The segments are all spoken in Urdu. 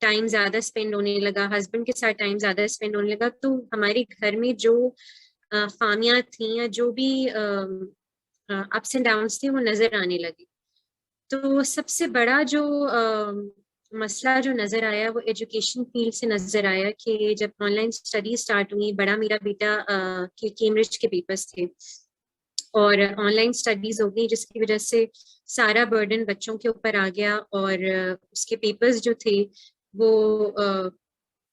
ٹائم زیادہ اسپینڈ ہونے لگا، ہسبینڈ کے ساتھ ٹائم زیادہ اسپینڈ ہونے لگا، تو ہمارے گھر میں جو خامیاں تھیں یا جو بھی اپس اینڈ ڈاؤنس تھے وہ نظر آنے لگے. تو سب سے بڑا جو مسئلہ جو نظر آیا وہ ایجوکیشن فیلڈ سے نظر آیا کہ جب آن لائن اسٹڈی اسٹارٹ ہوئی، بڑا میرا بیٹا کیمبرج کے پیپرس تھے اور آن لائن اسٹڈیز ہو گئی، جس کی وجہ سے سارا برڈن بچوں کے اوپر آ گیا، اور اس کے پیپرز جو تھے وہ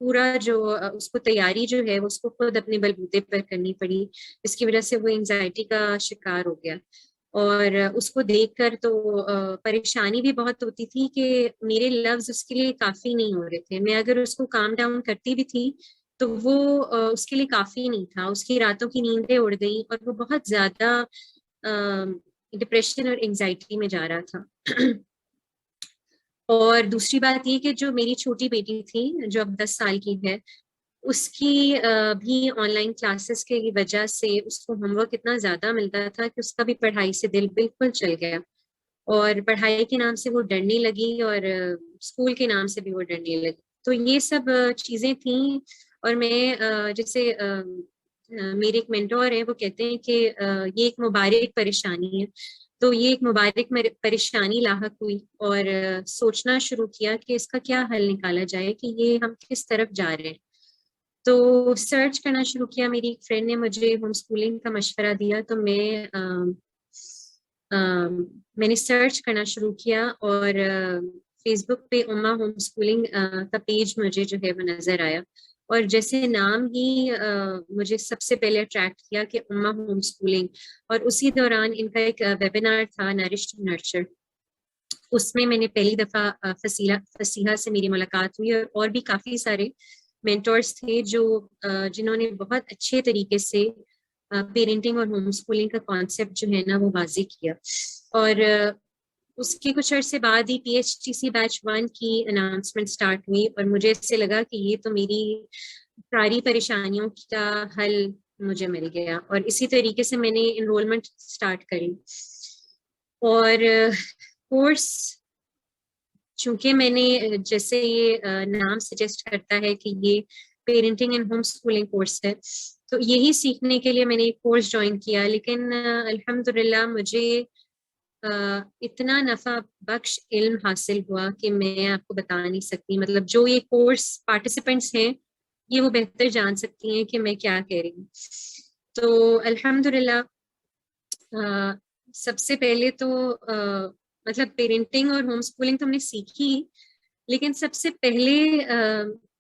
پورا جو اس کو تیاری جو ہے اس کو خود اپنے بلبوتے پر کرنی پڑی. اس کی وجہ سے وہ انزائٹی کا شکار ہو گیا، اور اس کو دیکھ کر تو پریشانی بھی بہت ہوتی تھی کہ میرے لفظ اس کے لیے کافی نہیں ہو رہے تھے. میں اگر اس کو کام ڈاؤن کرتی بھی تھی تو وہ اس کے لیے کافی نہیں تھا. اس کی راتوں کی نیندیں اڑ گئیں اور وہ بہت زیادہ ڈپریشن اور انزائٹی میں جا رہا تھا. اور دوسری بات یہ کہ جو میری چھوٹی بیٹی تھی جو اب 10 سال کی ہے، اس کی بھی آن لائن کلاسز کی وجہ سے اس کو ہوم ورک اتنا زیادہ ملتا تھا کہ اس کا بھی پڑھائی سے دل بالکل چل گیا، اور پڑھائی کے نام سے وہ ڈرنے لگی اور اسکول کے نام سے بھی وہ ڈرنے لگی. تو یہ سب چیزیں تھیں. اور میں جیسے میرے ایک مینٹور ہیں وہ کہتے ہیں کہ یہ ایک مبارک پریشانی ہے. تو یہ ایک مبارک پریشانی لاحق ہوئی، اور سوچنا شروع کیا کہ اس کا کیا حل نکالا جائے، کہ یہ ہم کس طرف جا رہے ہیں. تو سرچ کرنا شروع کیا. میری ایک فرینڈ نے مجھے ہوم اسکولنگ کا مشورہ دیا، تو میں نے سرچ کرنا شروع کیا، اور فیس بک پہ اما ہوم اسکولنگ کا پیج مجھے جو ہے وہ نظر آیا، اور جیسے نام ہی مجھے سب سے پہلے اٹریکٹ کیا کہ اما ہوم اسکولنگ. اور اسی دوران ان کا ایک ویبینار تھا نرش ٹو نرچر. اس میں نے پہلی دفعہ فصیحہ سے میری ملاقات ہوئی، اور بھی کافی سارے مینٹورس تھے جنہوں نے بہت اچھے طریقے سے پیرنٹنگ اور ہوم اسکولنگ کا کانسیپٹ جو ہے نا وہ واضح کیا. اور اس کے کچھ عرصے بعد ہی PHTC بیچ 1 کی اناؤنسمنٹ سٹارٹ ہوئی، اور مجھے اس سے لگا کہ یہ تو میری ساری پریشانیوں کا حل مجھے مل گیا. اور اسی طریقے سے میں نے انرولمنٹ سٹارٹ کری. اور کورس چونکہ میں نے جیسے یہ نام سجیسٹ کرتا ہے کہ یہ parenting and home schooling course ہے، تو یہی سیکھنے کے لیے میں نے ایک کورس جوائن کیا. لیکن الحمدللہ مجھے اتنا نفع بخش علم حاصل ہوا کہ میں آپ کو بتا نہیں سکتی. مطلب جو یہ کورس پارٹیسپینٹس ہیں یہ وہ بہتر جان سکتی ہیں کہ میں کیا کہہ رہی ہوں. تو الحمدللہ سب سے پہلے تو مطلب پیرنٹنگ اور ہوم اسکولنگ تو ہم نے سیکھی، لیکن سب سے پہلے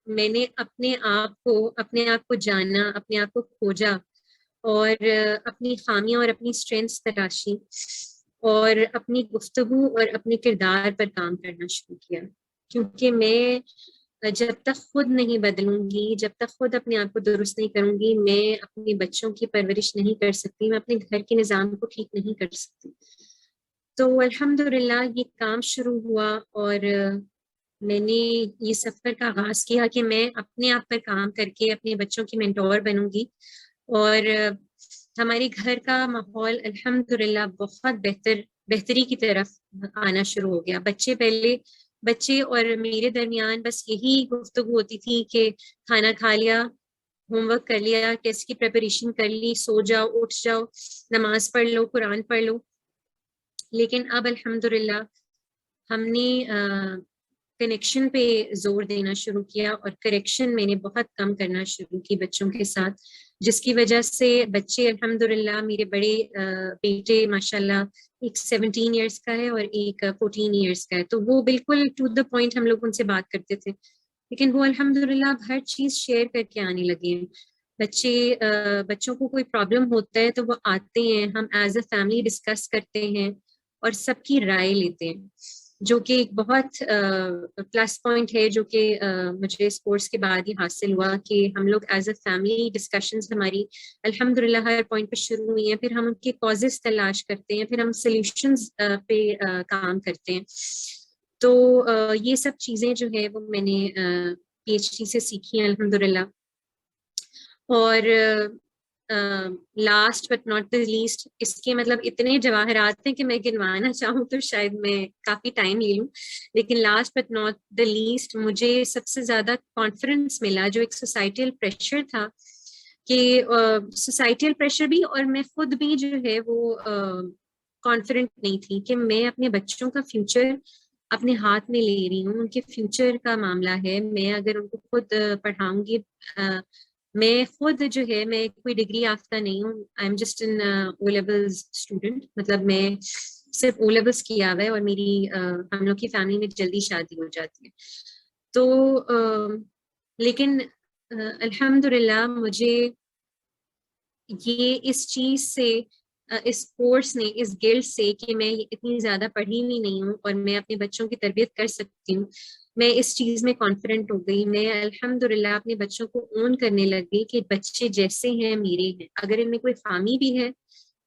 میں نے اپنے آپ کو جانا، اپنے آپ کو کھوجا، اور اپنی خامیاں اور اپنی اسٹرینتھس تلاشی، اور اپنی گفتگو اور اپنے کردار پر کام کرنا شروع کیا. کیونکہ میں جب تک خود نہیں بدلوں گی، جب تک خود اپنے آپ کو درست نہیں کروں گی، میں اپنے بچوں کی پرورش نہیں کر سکتی، میں اپنے گھر کے نظام کو ٹھیک نہیں کر سکتی. تو الحمدللہ یہ کام شروع ہوا، اور میں نے یہ سفر کا آغاز کیا کہ میں اپنے آپ پر کام کر کے اپنے بچوں کی مینٹور بنوں گی. اور ہمارے گھر کا ماحول الحمدللہ بہت بہتری کی طرف آنا شروع ہو گیا. بچے اور میرے درمیان بس یہی گفتگو ہوتی تھی کہ کھانا کھا لیا، ہوم ورک کر لیا، ٹیسٹ کی پریپریشن کر لی، سو جاؤ، اٹھ جاؤ، نماز پڑھ لو، قرآن پڑھ لو. لیکن اب الحمدللہ ہم نے کنیکشن پہ زور دینا شروع کیا، اور کریکشن میں نے بہت کم کرنا شروع کی بچوں کے ساتھ، جس کی وجہ سے بچے الحمدللہ میرے بڑے بیٹے ماشاءاللہ ایک 17 ایئرس کا ہے اور ایک 14 ایئرس کا ہے، تو وہ بالکل ٹو دا پوائنٹ ہم لوگ ان سے بات کرتے تھے. لیکن وہ الحمدللہ اب ہر چیز شیئر کر کے آنے لگے ہیں. بچوں کو کوئی پرابلم ہوتا ہے تو وہ آتے ہیں، ہم ایز اے فیملی ڈسکس کرتے ہیں اور سب کی رائے لیتے ہیں، جو کہ ایک بہت پلس پوائنٹ ہے جو کہ مجھے اس کورس کے بعد ہی حاصل ہوا کہ ہم لوگ ایز اے فیملی ڈسکشنز ہماری الحمدللہ ہر پوائنٹ پہ شروع ہوئی ہیں، پھر ہم ان کے کازز تلاش کرتے ہیں، پھر ہم سلیوشنز پہ کام کرتے ہیں. تو یہ سب چیزیں جو ہے وہ میں نے PhD سے سیکھی ہیں الحمدللہ. اور last but not the least, اس کے مطلب اتنے جواہرات ہیں کہ میں گنوانا چاہوں تو شاید میں کافی ٹائم لے لوں، لیکن last but not the list مجھے سب سے زیادہ کانفیڈنس ملا جو ایک سوسائٹیل پریشر تھا، کہ سوسائٹیل پریشر بھی اور میں خود بھی جو ہے وہ کانفیڈنٹ نہیں تھی کہ میں اپنے بچوں کا فیوچر اپنے ہاتھ میں لے رہی ہوں، ان کے فیوچر کا معاملہ ہے، میں اگر ان کو خود پڑھاؤں گی، میں خود جو ہے میں کوئی ڈگری یافتہ نہیں ہوں، I am just an O levels student, مطلب میں صرف او لیولس کیا ہوا ہے اور میری ہم لوگ کی فیملی میں جلدی شادی ہو جاتی ہے، تو لیکن الحمد للہ مجھے یہ اس چیز سے، اس کورس نے، اس گلڈ سے کہ میں اتنی زیادہ پڑھی ہوئی نہیں ہوں اور میں اپنے بچوں کی تربیت کر سکتی ہوں، میں اس چیز میں کانفیڈنٹ ہو گئی، میں الحمدللہ اپنے بچوں کو اون کرنے لگ گئی کہ بچے جیسے ہیں میرے ہیں، اگر ان میں کوئی خامی بھی ہے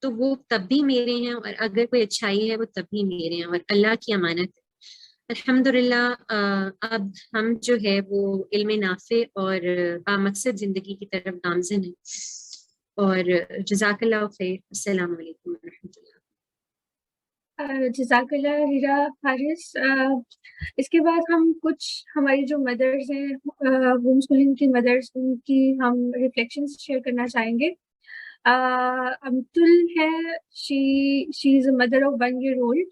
تو وہ تب بھی میرے ہیں، اور اگر کوئی اچھائی ہے وہ تب بھی میرے ہیں، اور اللہ کی امانت ہے الحمدللہ۔ اب ہم جو ہے وہ علم نافع اور بامقصد زندگی کی طرف گامزن ہیں، اور جزاک اللہ خیر، السلام علیکم ورحمۃ اللہ۔ جزاک اللہ ہیرا حارث۔ اس کے بعد ہم کچھ ہماری جو مدرز ہیں، ہوم اسکولنگ کی مدرز، ان کی ہم ریفلیکشنز شیئر کرنا چاہیں گے۔ امتل ہے، she is a mother of 1 year old۔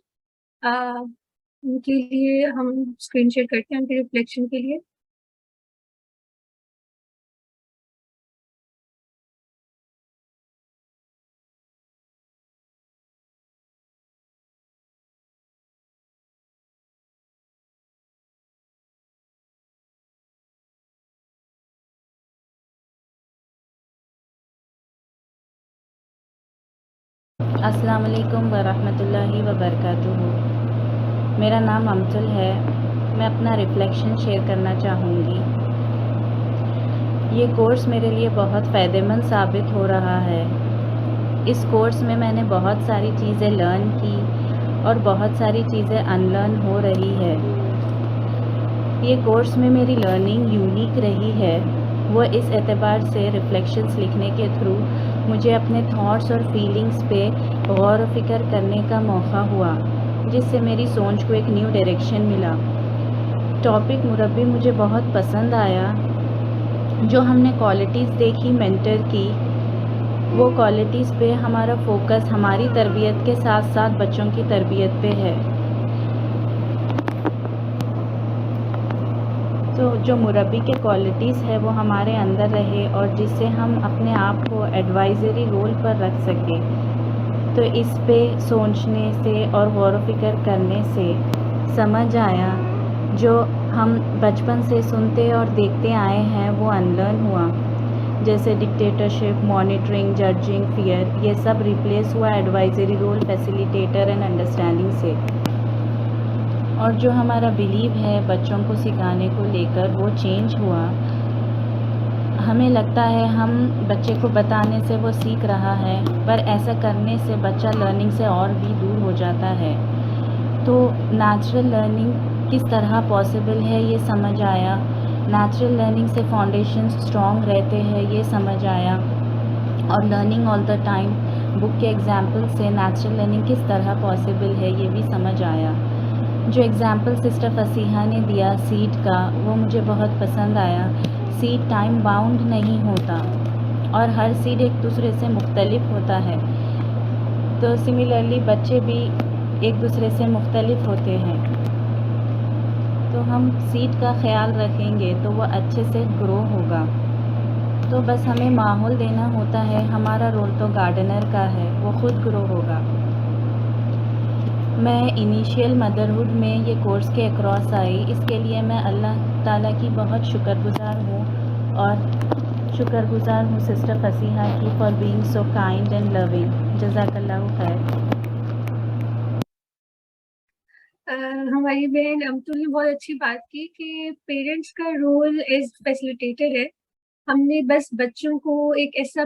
ان کے لیے ہم اسکرین شیئر کرتے ہیں ان کے ریفلیکشن کے لیے۔ السلام علیکم ورحمۃ اللہ وبرکاتہ۔ میرا نام امتل ہے، میں اپنا ریفلیکشن شیئر کرنا چاہوں گی۔ یہ کورس میرے لیے بہت فائدہ مند ثابت ہو رہا ہے۔ اس کورس میں نے بہت ساری چیزیں لرن کی اور بہت ساری چیزیں ان لرن ہو رہی ہے۔ یہ کورس میں میری لرننگ یونیک رہی ہے، وہ اس اعتبار سے ریفلیکشنز لکھنے کے تھرو مجھے اپنے تھاٹس اور فیلنگز پہ غور و فکر کرنے کا موقع ہوا، جس سے میری سوچ کو ایک نیو ڈائریکشن ملا۔ ٹاپک مربی مجھے بہت پسند آیا۔ جو ہم نے کوالٹیز دیکھی مینٹر کی، وہ کوالٹیز پہ ہمارا فوکس ہماری تربیت کے ساتھ ساتھ بچوں کی تربیت پہ ہے۔ تو جو مربی کے کوالٹیز ہے وہ ہمارے اندر رہے اور جس سے ہم اپنے آپ کو ایڈوائزری رول پر رکھ سکیں، تو اس پہ سوچنے سے اور غور و فکر کرنے سے سمجھ آیا جو ہم بچپن سے سنتے اور دیکھتے آئے ہیں وہ انلرن ہوا، جیسے ڈکٹیٹرشپ، مانیٹرنگ، ججنگ، فیئر، یہ سب ریپلیس ہوا advisory role, facilitator and understanding سے۔ اور جو ہمارا بیلیو ہے بچوں کو سکھانے کو لے کر وہ چینج ہوا۔ ہمیں لگتا ہے ہم بچے کو بتانے سے وہ سیکھ رہا ہے، پر ایسا کرنے سے بچہ لرننگ سے اور بھی دور ہو جاتا ہے۔ تو نیچرل لرننگ کس طرح پاسبل ہے یہ سمجھ آیا، نیچرل لرننگ سے فاؤنڈیشن اسٹرانگ رہتے ہیں یہ سمجھ آیا، اور لرننگ آل دا ٹائم بک کے ایگزامپل سے نیچرل لرننگ کس طرح پاسبل ہے یہ بھی سمجھ آیا۔ جو ایگزامپل سسٹر فصیحہ نے دیا سیٹ کا وہ مجھے بہت پسند آیا۔ سیٹ ٹائم باؤنڈ نہیں ہوتا اور ہر سیٹ ایک دوسرے سے مختلف ہوتا ہے، تو سملرلی بچے بھی ایک دوسرے سے مختلف ہوتے ہیں، تو ہم سیٹ کا خیال رکھیں گے تو وہ اچھے سے گرو ہوگا۔ تو بس ہمیں ماحول دینا ہوتا ہے، ہمارا رول تو گارڈنر کا ہے، وہ خود گرو ہوگا۔ میں انیشیل مدرہڈ میں یہ کورس کے اکراس آئی، اس کے لیے میں اللہ تعالیٰ کی بہت شکر گزار ہوں، اور شکر گزار ہوں سسٹر فصیحہ کی for being so kind and loving. جزاک اللہ خیر۔ ہماری بہن امتل نے بہت اچھی بات کی کہ پیرنٹس کا رول ایز فیسیلیٹیٹر ہے۔ ہم نے بس بچوں کو ایک ایسا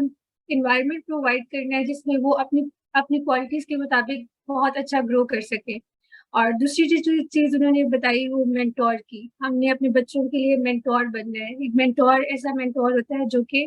انوائرمنٹ پرووائڈ کرنا ہے جس میں وہ اپنی کوالٹیز کے مطابق بہت اچھا گرو کر سکیں۔ اور دوسری چیز انہوں نے بتائی وہ مینٹور کی، ہم نے اپنے بچوں کے لیے مینٹور بننا ہے۔ ایک مینٹور ایسا مینٹور ہوتا ہے جو کہ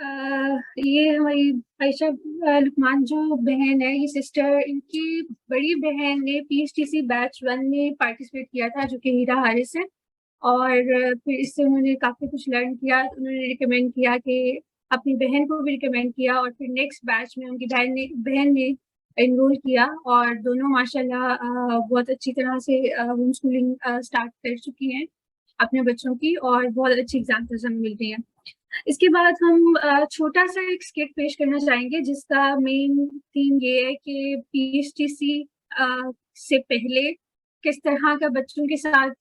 یہ ہماری عائشہ لقمان جو بہن ہے، یہ سسٹر، ان کی بڑی بہن نے PHTC بیچ 1 میں پارٹیسپیٹ کیا تھا، جو کہ ہیرا حارث ہے، اور پھر اس سے انہوں نے کافی کچھ لرن کیا. انہوں نے ریکمینڈ کیا کہ اپنی بہن کو بھی ریکمینڈ کیا، اور پھر نیکسٹ بیچ میں ان کی بہن نے انرول کیا، اور دونوں ماشاءاللہ بہت اچھی طرح سے ہوم اسکولنگ اسٹارٹ کر چکی ہیں اپنے بچوں کی، اور بہت اچھی ایگزامپلز ہمیں مل رہی ہیں. اس کے بعد ہم چھوٹا سا ایک اسکٹ پیش کرنا چاہیں گے، جس کا مین تھیم یہ ہے کہ PHTC سے پہلے کس طرح کا بچوں کے ساتھ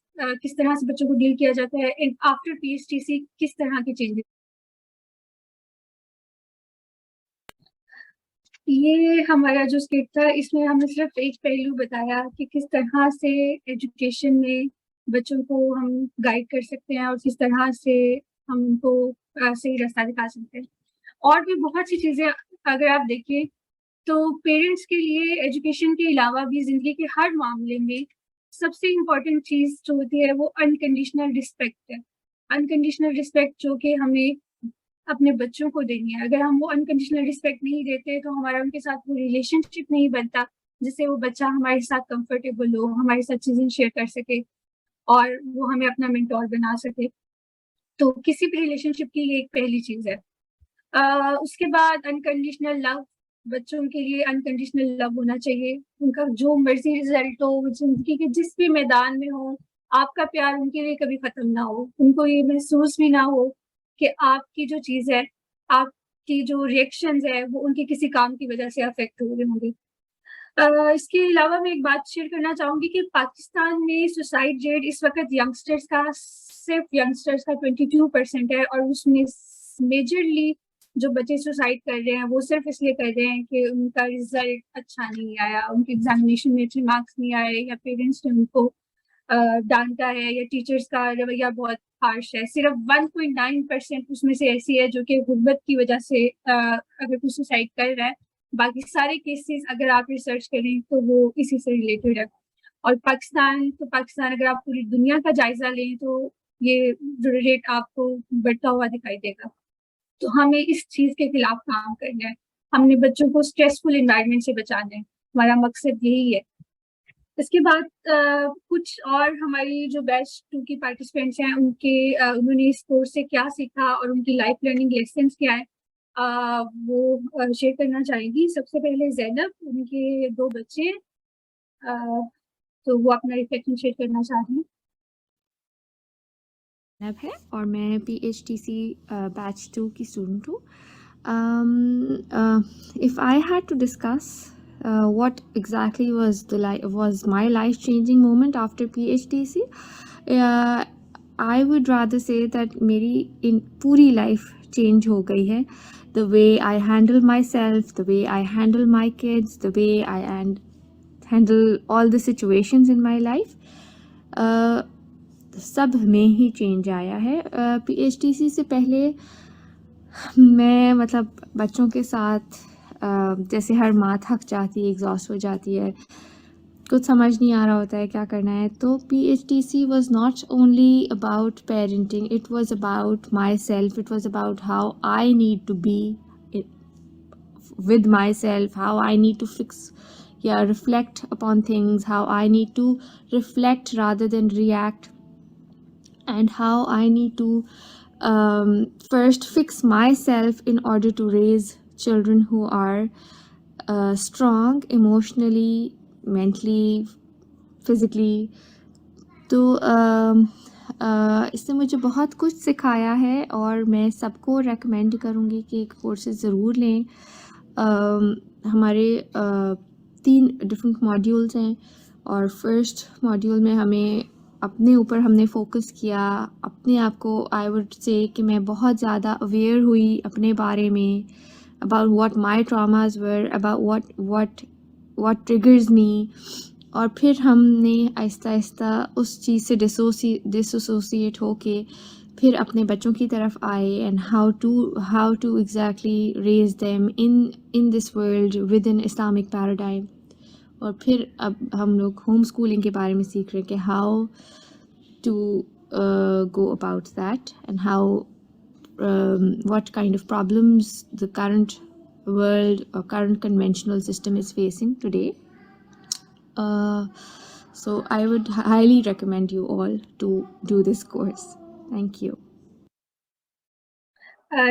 کس طرح سے بچوں کو ڈیل کیا جاتا ہے، اینڈ آفٹر PHTC کس طرح کے چینجز. یہ ہمارا جو اسکٹ تھا، اس میں ہم نے صرف ایک پہلو بتایا کہ کس طرح سے ایجوکیشن میں بچوں کو ہم گائیڈ کر سکتے ہیں، اور کس طرح سے ہم ان کو صحیح راستہ دکھا سکتے ہیں. اور بھی بہت سی چیزیں اگر آپ دیکھیں تو پیرنٹس کے لیے ایجوکیشن کے علاوہ بھی زندگی کے ہر معاملے میں سب سے امپورٹنٹ چیز جو ہوتی ہے وہ انکنڈیشنل رسپیکٹ ہے. انکنڈیشنل رسپیکٹ جو کہ ہمیں اپنے بچوں کو دینی ہے. اگر ہم وہ انکنڈیشنل رسپیکٹ نہیں دیتے تو ہمارا ان کے ساتھ وہ ریلیشن شپ نہیں بنتا جس سے وہ بچہ ہمارے ساتھ کمفرٹیبل ہو، ہمارے ساتھ چیزیں شیئر کر سکے، اور وہ ہمیں اپنا مینٹور بنا سکے. تو کسی بھی ریلیشن شپ کی یہ ایک پہلی چیز ہے. اس کے بعد انکنڈیشنل لو. بچوں کے لیے انکنڈیشنل لو ہونا چاہیے. ان کا جو مرضی رزلٹ ہو، زندگی کے جس بھی میدان میں ہو، آپ کا پیار ان کے لیے کبھی ختم نہ ہو. ان کو یہ محسوس بھی نہ ہو کہ آپ کی جو چیز ہے، آپ کی جو ریئیکشنز ہے، وہ ان کے کسی کام کی وجہ سے افیکٹ ہو رہے ہوں گے. اس کے علاوہ میں ایک بات شیئر کرنا چاہوں گی کہ پاکستان میں سوسائڈ ریٹ اس وقت یگسٹرز کا صرف یگسٹرز کا 22% ہے، اور اس میں میجرلی جو بچے سوسائڈ کر رہے ہیں وہ صرف اس لیے کر رہے ہیں کہ ان کا رزلٹ اچھا نہیں آیا، ان کے ایگزامینیشن میں اچھے مارکس نہیں آئے، یا پیرنٹس نے ان کو ڈانٹا ہے، یا ٹیچرس کا رویہ بہت ہارش ہے. صرف 1.9% اس میں سے ایسی ہے جو کہ غربت کی وجہ سے اگر کوئی سوسائڈ کر رہا ہے. باقی سارے کیسز اگر آپ ریسرچ کریں تو وہ اسی سے ریلیٹڈ ہے. اور پاکستان اگر آپ پوری دنیا کا جائزہ لیں تو یہ جو ریٹ آپ کو بڑھتا ہوا دکھائی دے گا. تو ہمیں اس چیز کے خلاف کام کرنا ہے. ہم نے بچوں کو اسٹریسفل انوائرمنٹ سے بچانا ہے. ہمارا مقصد یہی ہے. اس کے بعد کچھ اور ہماری جو بیچ 2 کی پارٹیسپینٹس ہیں انہوں نے اس کورس سے کیا سیکھا اور ان کی لائف لرننگ لیسنس کیا ہے وہ شیئر کرنا چاہیں گی. سب سے پہلے زینب، ان کے 2 بچے ہیں، تو وہ اپنا ریفلیکشن شیئر کرنا چاہتی ہیں. ہے اور میں PHTC بیچ 2 کی اسٹوڈنٹ ہوں. If I had to discuss what exactly was my life-changing moment after PHTC, I would rather say that میری پوری لائف چینج ہو گئی ہے. The way I handle myself, the way I handle my kids, the way I handle all the situations in my life. سب میں ہی چینج آیا ہے. PHTC سے پہلے میں بچوں کے ساتھ جیسے ہر ماں تھک جاتی ہے، ایگزاسٹ ہو جاتی ہے، کچھ سمجھ نہیں آ رہا ہوتا ہے کیا کرنا ہے. تو PHTC was not only about parenting, it was about myself, it was about how I need to be with myself, how I need to fix یا reflect upon things, how I need to reflect rather than react, and how I need to first fix myself in order to raise children who are strong emotionally, mentally, physically. تو اس نے مجھے بہت کچھ سکھایا ہے، اور میں سب کو ریکمینڈ کروں گی کہ کورسز ضرور لیں. ہمارے 3 ڈفرینٹ ماڈیولز ہیں، اور فرسٹ ماڈیول میں اپنے اوپر ہم نے فوکس کیا. اپنے آپ کو آئی وڈ سے کہ میں بہت زیادہ اویئر ہوئی اپنے بارے میں، about what my traumas were, about what triggers me. اور پھر ہم نے آہستہ آہستہ اس چیز سے ڈس ایسوسیٹ ہو کے پھر اپنے بچوں کی طرف آئے، and how to exactly raise them in this world with an Islamic paradigm. اور پھر اب ہم لوگ ہوم اسکولنگ کے بارے میں سیکھ رہے ہیں کہ how to go about that, and how what kind of problems the current world or current conventional system is facing today. So I would highly recommend you all to do this course. Thank you.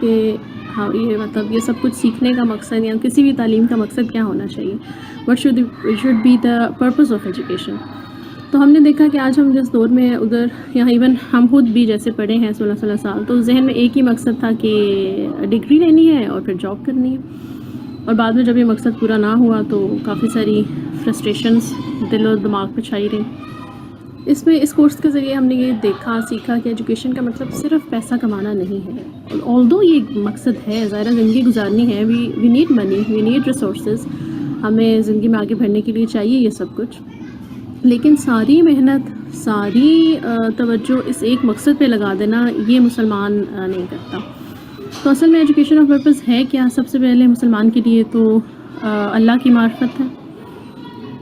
کہ ہاں یہ مطلب یہ سب کچھ سیکھنے کا مقصد یا کسی بھی تعلیم کا مقصد کیا ہونا چاہیے، what should be the purpose of education. تو ہم نے دیکھا کہ آج ہم جس دور میں ادھر یہاں ایون ہم خود بھی جیسے پڑھے ہیں 16 سال، تو ذہن میں ایک ہی مقصد تھا کہ ڈگری لینی ہے اور پھر جاب کرنی ہے، اور بعد میں جب یہ مقصد پورا نہ ہوا تو کافی ساری فرسٹریشنز دل و دماغ پہ چھائی رہی. اس کورس کے ذریعے ہم نے یہ دیکھا سیکھا کہ ایجوکیشن کا مطلب صرف پیسہ کمانا نہیں ہے. آلدو یہ مقصد ہے، ظاہرہ زندگی گزارنی ہے، we need money, we need resources, ہمیں زندگی میں آگے بڑھنے کے لیے چاہیے یہ سب کچھ، لیکن ساری محنت ساری توجہ اس ایک مقصد پہ لگا دینا یہ مسلمان نہیں کرتا. تو اصل میں ایجوکیشن آف پرپز ہے کیا؟ سب سے پہلے مسلمان کے لیے تو اللہ کی معرفت ہے،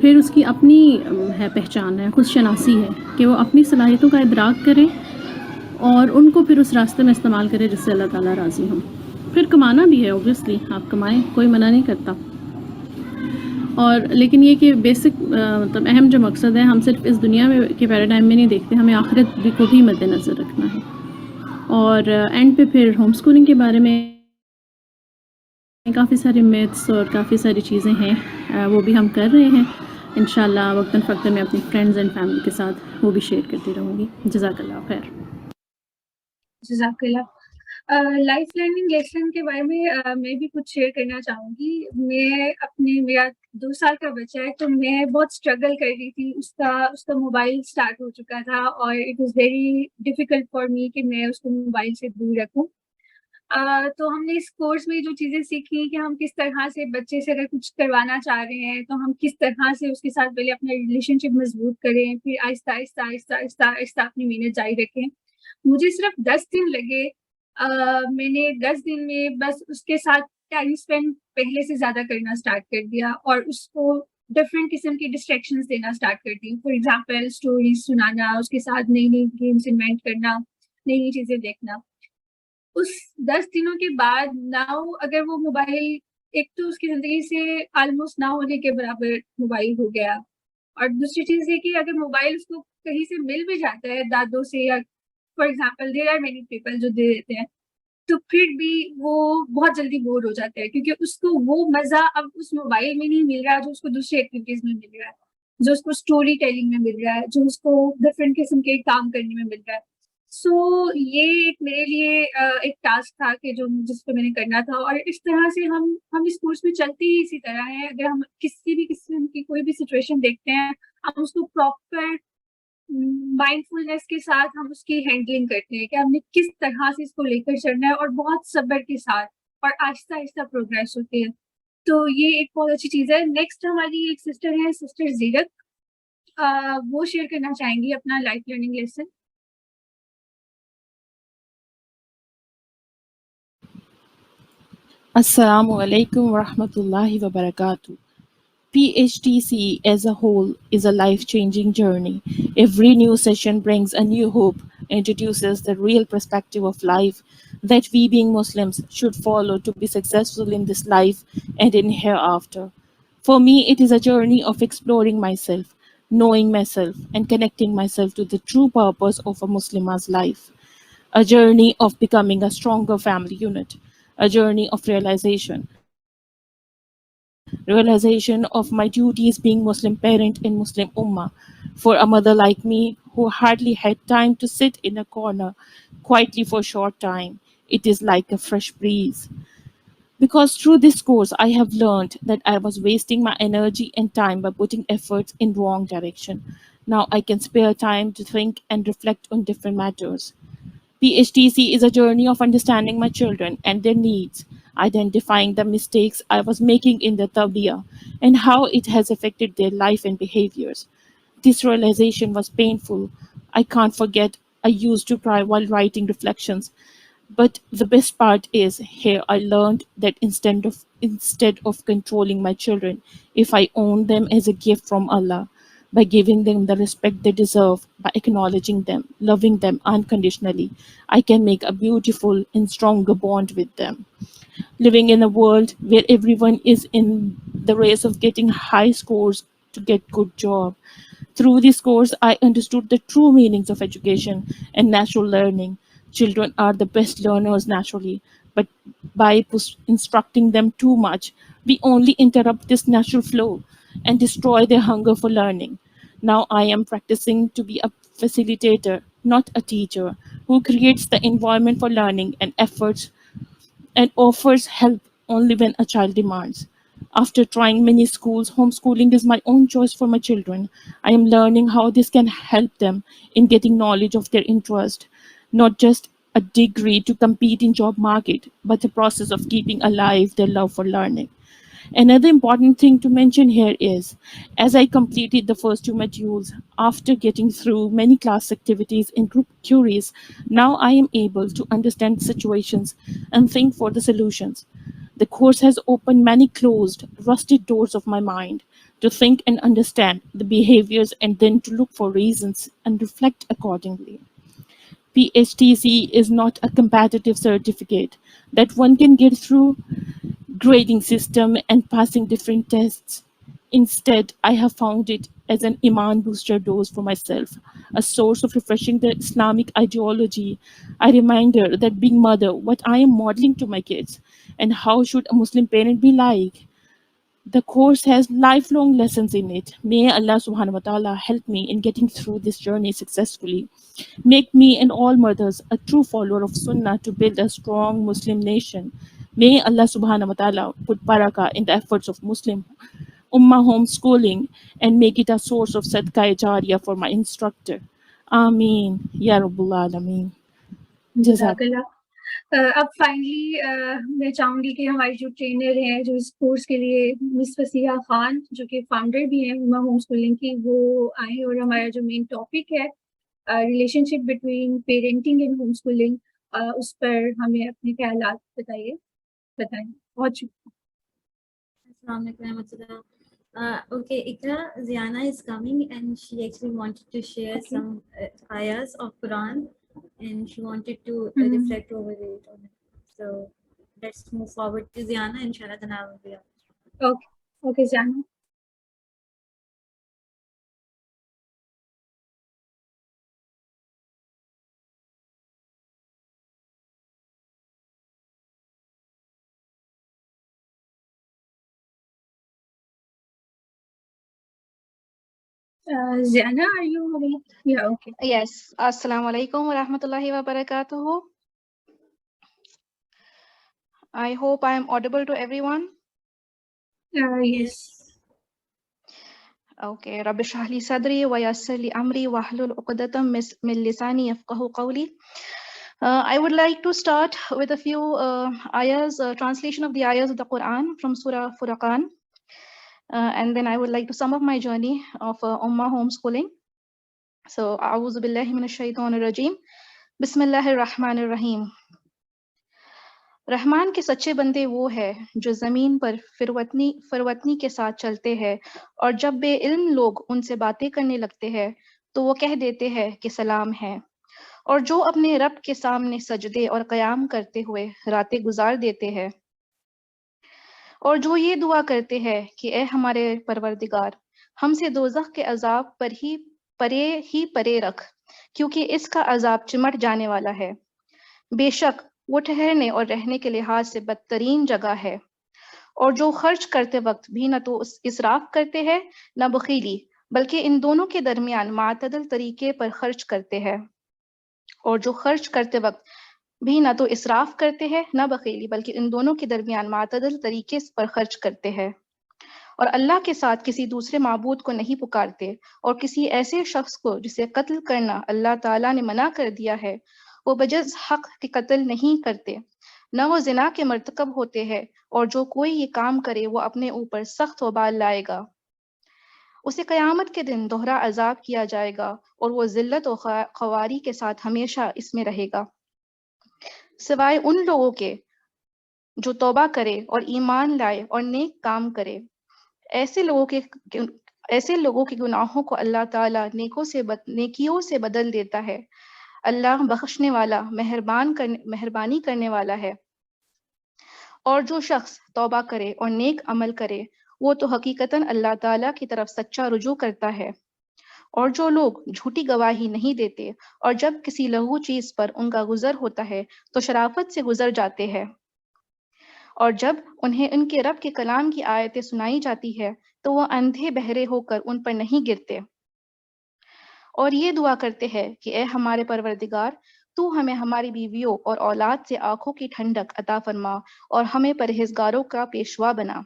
پھر اس کی اپنی ہے پہچان ہے، خود شناسی ہے کہ وہ اپنی صلاحیتوں کا ادراک کرے اور ان کو پھر اس راستے میں استعمال کرے جس سے اللہ تعالیٰ راضی ہوں. پھر کمانا بھی ہے، اوبویسلی آپ کمائیں، کوئی منع نہیں کرتا، اور لیکن یہ کہ بیسک مطلب اہم جو مقصد ہے ہم صرف اس دنیا میں کے پیراڈائم میں نہیں دیکھتے، ہمیں آخرت بھی کو بھی مد نظر رکھنا ہے. اور اینڈ پہ پھر ہوم اسکولنگ کے بارے میں کافی سارے میتھس اور کافی ساری چیزیں ہیں وہ بھی ہم کر رہے ہیں. انشاءاللہ وقتاً فوقتاً میں اپنی فرینڈز اینڈ فیملی کے ساتھ وہ بھی شیئر کرتی رہوں گی. جزاک اللہ خیر. جزاک اللہ. لائف لرننگ لیسن کے بارے میں میں بھی کچھ شیئر کرنا چاہوں گی. میرا 2 سال کا بچہ ہے، تو میں بہت اسٹرگل کر رہی تھی. اس کا موبائل اسٹارٹ ہو چکا تھا اور it was very difficult for me کہ میں اس کو موبائل سے دور رکھوں. تو ہم نے اس کورس میں جو چیزیں سیکھی کہ ہم کس طرح سے بچے سے اگر کچھ کروانا چاہ رہے ہیں تو ہم کس طرح سے اس کے ساتھ پہلے اپنا ریلیشن شپ مضبوط کریں، پھر آہستہ آہستہ آہستہ آہستہ آہستہ اپنی محنت جاری رکھیں. مجھے صرف 10 دن لگے. میں نے 10 دن میں بس اس کے ساتھ ٹائم اسپینڈ پہلے سے زیادہ کرنا اسٹارٹ کر دیا اور اس کو ڈفرینٹ قسم کی ڈسٹریکشنز دینا اسٹارٹ کر دی. فار ایگزامپل اسٹوریز سنانا، اس کے ساتھ نئی نئی گیمس انوینٹ کرنا، نئی نئی چیزیں دیکھنا. اس 10 دنوں کے بعد ناؤ اگر وہ موبائل ایک تو اس کی زندگی سے آلموسٹ نہ ہونے کے برابر موبائل ہو گیا، اور دوسری چیز یہ کہ اگر موبائل اس کو کہیں سے مل بھی جاتا ہے دادوں سے یا for example there are many people جو دے دیتے ہیں، تو پھر بھی وہ بہت جلدی بور ہو جاتا ہے کیونکہ اس کو وہ مزہ اب اس موبائل میں نہیں مل رہا جو اس کو دوسری ایکٹیویٹیز میں مل رہا ہے، جو اس کو اسٹوری ٹیلنگ میں مل رہا ہے، جو اس کو ڈفرینٹ قسم کے کام کرنے میں مل رہا ہے. سو یہ ایک میرے لیے ایک ٹاسک تھا کہ جس کو میں نے کرنا تھا. اور اس طرح سے ہم اس کورس میں چلتے ہی اسی طرح ہیں. اگر ہم کسی بھی قسم کی کوئی بھی سچویشن دیکھتے ہیں، ہم اس کو پراپر مائنڈ فلنس کے ساتھ ہم اس کی ہینڈلنگ کرتے ہیں کہ ہم نے کس طرح سے اس کو لے کر چلنا ہے، اور بہت صبر کے ساتھ اور آہستہ آہستہ پروگریس ہوتے ہیں. تو یہ ایک بہت اچھی چیز ہے. نیکسٹ ہماری ایک سسٹر ہے، سسٹر زیرت، وہ شیئر کرنا چاہیں گی اپنا life learning lesson. Assalamu alaikum wa rahmatullahi wa barakatuh. PHTC as a whole is a life-changing journey. Every new session brings a new hope, introduces the real perspective of life that we being Muslims should follow to be successful in this life and in hereafter. For me, it is a journey of exploring myself, knowing myself, and connecting myself to the true purpose of a Muslima's life. A journey of becoming a stronger family unit, a journey of realization of my duties being Muslim parent in Muslim Ummah. For a mother like me, who hardly had time to sit in a corner quietly for a short time, it is like a fresh breeze. Because through this course, I have learned that I was wasting my energy and time by putting efforts in wrong direction. Now I can spare time to think and reflect on different matters. PHTC is a journey of understanding my children and their needs, identifying the mistakes I was making in the tarbiyah and how it has affected their life and behaviors. This realization was painful. I can't forget I used to cry while writing reflections. But the best part is, here I learned that instead of controlling my children, if I own them as a gift from Allah, by giving them the respect they deserve, by acknowledging them, loving them unconditionally, I can make a beautiful and stronger bond with them. Living in a world where everyone is in the race of getting high scores to get good job. Through this course, I understood the true meanings of education and natural learning. Children are the best learners naturally, but by instructing them too much, we only interrupt this natural flow and destroy their hunger for learning. Now I am practicing to be a facilitator, not a teacher, who creates the environment for learning and offers help only when a child demands. After trying many schools, homeschooling is my own choice for my children. I am learning how this can help them in getting knowledge of their interest, not just a degree to compete in job market, but a process of keeping alive their love for learning. Another important thing to mention here is, as I completed the first two modules, after getting through many class activities and group queries, now I am able to understand situations and think for the solutions. The course has opened many closed, rusted doors of my mind to think and understand the behaviors and then to look for reasons and reflect accordingly. PHTC is not a competitive certificate that one can get through grading system and passing different tests. Instead, I have found it as an Iman booster dose for myself, a source of refreshing the Islamic ideology, a reminder that being mother, what I am modeling to my kids, and how should a Muslim parent be like. The course has lifelong lessons in it. May Allah subhanahu wa ta'ala help me in getting through this journey successfully. Make me and all mothers a true follower of Sunnah to build a strong Muslim nation. May Allah subhanahu wa ta'ala put barakah in the efforts of Muslim Ummah homeschooling and make it a source of sadqa jariyah for my instructor. Ameen. Ya Rabbul Alameen. Jazak. جزاک اللہ۔ اب فائنلی میں چاہوں گی کہ ہماری جو ٹرینر ہیں جو اس کورس کے لیے مس فصیحہ خان جو کہ فاؤنڈر بھی ہیں اما ہوم اسکولنگ کی، وہ آئیں اور ہمارا جو مین ٹاپک ہے relationship between parenting and home schooling, اس پر ہمیں اپنے خیالات بتائیں۔ بہت شکریہ۔ السلام علیکم ورحمۃ اللہ۔ Okay, Ikra, Ziana is coming and she actually wanted to share some ayahs of Quran and she wanted to reflect over it. So let's move forward to Ziana, inshallah, then I will be up. Okay, Ziana. Ziana, are you ready? Yeah, okay. Yes. Assalamu alaikum wa rahmatullahi wa barakatuhu. I hope I am audible to everyone. Yes. Okay. Rabbi shrah li sadri wa yassir li amri wahlul uqdatam min lisani yafqahu qawli. I would like to start with a few ayahs, translation of the ayahs of the Quran from Surah Furqan. And then I would like to sum up my journey of Ummah homeschooling. So, A'udhu billahi minash shaitanir rajim. Bismillahir rahmanir rahim. رحمان کے سچے بندے وہ ہے جو زمین پر فروتنی کے ساتھ چلتے ہیں، اور جب بے علم لوگ ان سے باتیں کرنے لگتے ہیں تو وہ کہہ دیتے ہیں کہ سلام ہے، اور جو اپنے رب کے سامنے سجدے اور قیام کرتے ہوئے راتیں گزار دیتے ہیں، اور جو یہ دعا کرتے ہیں کہ اے ہمارے پروردگار ہم سے دوزخ کے عذاب پر ہی پرے رکھ، کیونکہ اس کا عذاب چمٹ جانے والا ہے، بے شک وہ ٹھہرنے اور رہنے کے لحاظ سے بدترین جگہ ہے، اور جو خرچ کرتے وقت بھی نہ تو اسراف کرتے ہیں نہ بخیلی، بلکہ ان دونوں کے درمیان معتدل طریقے پر خرچ کرتے ہیں، اور جو خرچ کرتے وقت بھی نہ تو اسراف کرتے ہیں نہ بخیلی، بلکہ ان دونوں کے درمیان معتدل طریقے پر خرچ کرتے ہیں، اور اللہ کے ساتھ کسی دوسرے معبود کو نہیں پکارتے، اور کسی ایسے شخص کو جسے قتل کرنا اللہ تعالیٰ نے منع کر دیا ہے وہ بجز حق کے قتل نہیں کرتے، نہ وہ زنا کے مرتکب ہوتے ہیں، اور جو کوئی یہ کام کرے وہ اپنے اوپر سخت وبال لائے گا، اسے قیامت کے دن دوہرا عذاب کیا جائے گا، اور وہ ذلت و خواری کے ساتھ ہمیشہ اس میں رہے گا، سوائے ان لوگوں کے جو توبہ کرے اور ایمان لائے اور نیک کام کرے، ایسے لوگوں کے گناہوں کو اللہ تعالیٰ نیکیوں سے بدل دیتا ہے، اللہ بخشنے والا مہربانی کرنے والا ہے، اور جو شخص توبہ کرے اور نیک عمل کرے وہ تو حقیقتاً اللہ تعالیٰ کی طرف سچا رجوع کرتا ہے، اور جو لوگ جھوٹی گواہی نہیں دیتے اور جب کسی لغو چیز پر ان کا گزر ہوتا ہے تو شرافت سے گزر جاتے ہیں، اور جب انہیں ان کے رب کے کلام کی آیتیں سنائی جاتی ہے تو وہ اندھے بہرے ہو کر ان پر نہیں گرتے، اور یہ دعا کرتے ہیں کہ اے ہمارے پروردگار، تو ہمیں ہماری بیویوں اور اولاد سے آنکھوں کی ٹھنڈک عطا فرما اور ہمیں پرہیزگاروں کا پیشوا بنا،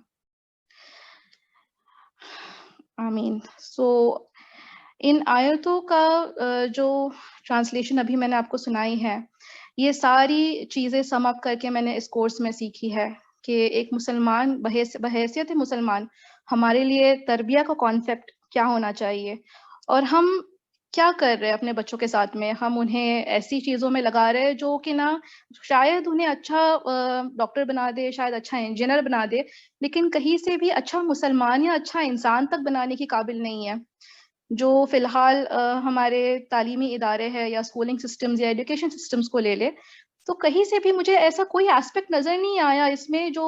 آمین۔ سو ان آیتوں کا جو ٹرانسلیشن ابھی میں نے آپ کو سنائی ہے، یہ ساری چیزیں سم اپ کر کے میں نے اس کورس میں سیکھی ہے کہ ایک مسلمان بحیثیت مسلمان ہمارے لیے تربیہ کا کانسیپٹ کیا ہونا چاہیے، اور ہم کیا کر رہے ہیں اپنے بچوں کے ساتھ میں۔ ہم انہیں ایسی چیزوں میں لگا رہے ہیں جو کہ نہ شاید انہیں اچھا ڈاکٹر بنا دے، شاید اچھا انجینئر بنا دے، لیکن کہیں سے بھی اچھا مسلمان یا اچھا انسان تک بنانے کی قابل نہیں ہے۔ جو فی الحال ہمارے تعلیمی ادارے ہیں یا اسکولنگ سسٹمز یا ایجوکیشن سسٹمز کو لے لے، تو کہیں سے بھی مجھے ایسا کوئی ایسپیکٹ نظر نہیں آیا اس میں جو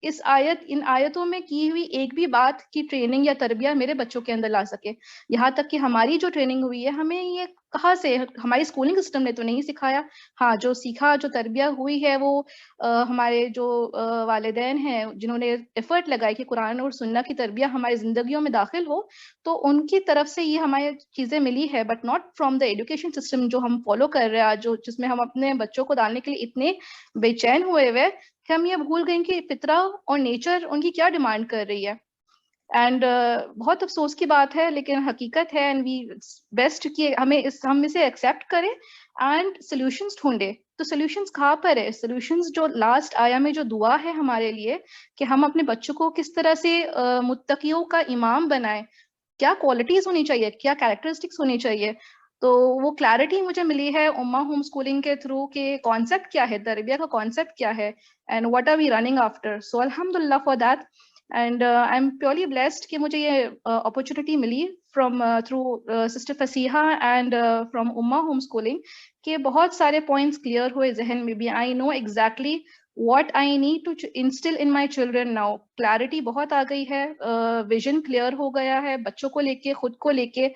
ان آیتوں میں کی ہوئی ایک بھی بات کی ٹریننگ یا تربیہ میرے بچوں کے اندر لا سکے۔ یہاں تک کہ ہماری جو ٹریننگ ہوئی ہے، ہمیں یہ کہاں سے، ہماری اسکولنگ سسٹم نے تو نہیں سکھایا۔ ہاں، جو سیکھا، جو تربیہ ہوئی ہے، وہ ہمارے جو والدین ہیں جنہوں نے ایفرٹ لگائی کہ قرآن اور سنت کی تربیہ ہماری زندگیوں میں داخل ہو، تو ان کی طرف سے یہ ہمیں چیزیں ملی ہے، but not from the education system جو ہم فالو کر رہے ہیں آج، جس میں ہم اپنے بچوں کو ڈالنے کے لیے اتنے بے چین ہوئے ہوئے کہ ہم یہ بھول گئے کہ فطرہ اور نیچر ان کی کیا ڈیمانڈ کر رہی ہے۔ اینڈ بہت افسوس کی بات ہے، لیکن حقیقت ہے، اینڈ وی بیسٹ کہ ہم اسے ایکسیپٹ کریں اینڈ سولوشنز ڈھونڈیں۔ تو سولوشنز کہاں پر ہے؟ سولوشنز جو لاسٹ آیا میں جو دعا ہے ہمارے لیے کہ ہم اپنے بچوں کو کس طرح سے متقیوں کا امام بنائیں، کیا کوالٹیز ہونی چاہیے، کیا کیریکٹرسٹکس ہونی چاہیے، تو وہ کلیئرٹی مجھے ملی ہے امہ ہوم اسکولنگ کے تھرو کہ کانسیپٹ کیا ہے، تربیہ کا کانسیپٹ کیا ہے، and what are we running after. So الحمد للہ for that, and I am purely blessed کہ مجھے یہ اپرچونیٹی ملی from through sister Fasiha and from Ummah home schooling, کہ بہت سارے پوائنٹس کلیئر ہوئے ذہن میں بھی۔ I know exactly what I need to instill in my children now۔ Clarity بہت آ گئی ہے، ویژن کلیئر ہو گیا ہے بچوں کو لے کے، خود کو لے کے۔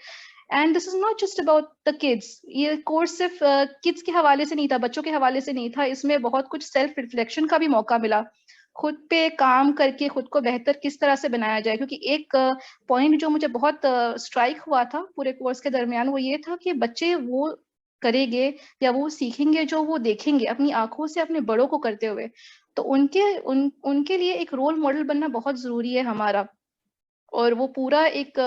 And this is not just about the kids, یہ کورس صرف کڈس کے حوالے سے نہیں تھا، بچوں کے حوالے سے نہیں تھا، اس میں بہت کچھ سیلف ریفلیکشن کا بھی موقع ملا، خود پہ کام کر کے خود کو بہتر کس طرح سے بنایا جائے۔ کیونکہ ایک پوائنٹ جو مجھے بہت اسٹرائک ہوا تھا پورے کورس کے درمیان، وہ یہ تھا کہ بچے وہ کریں گے یا وہ سیکھیں گے جو وہ دیکھیں گے اپنی آنکھوں سے اپنے بڑوں کو کرتے ہوئے، تو ان کے لیے ایک رول ماڈل بننا بہت ضروری ہے ہمارا۔ اور وہ پورا ایک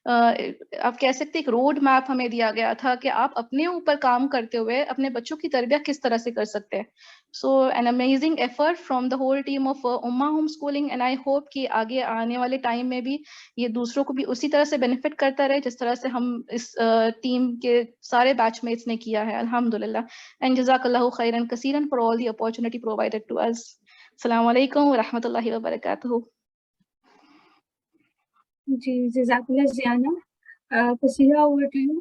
آپ کہہ سکتے ایک روڈ میپ ہمیں دیا گیا تھا کہ آپ اپنے اوپر کام کرتے ہوئے اپنے بچوں کی تربیت کس طرح سے کر سکتے ہیں۔ So an amazing effort from the whole team of Ummah home schooling, and I hope کہ آگے آنے والے ٹائم میں بھی یہ دوسروں کو بھی اسی طرح سے بینیفٹ کرتا رہے جس طرح سے ہم اس ٹیم کے سارے بیچ میٹس نے کیا ہے، الحمد للہ۔ اینڈ جزاک اللہ خیرا کثیرا for all the opportunity provided to us. السلام علیکم ورحمۃ اللہ وبرکاتہ۔ جی، جزاک اللہ Ziyana. Fasiha, over to you.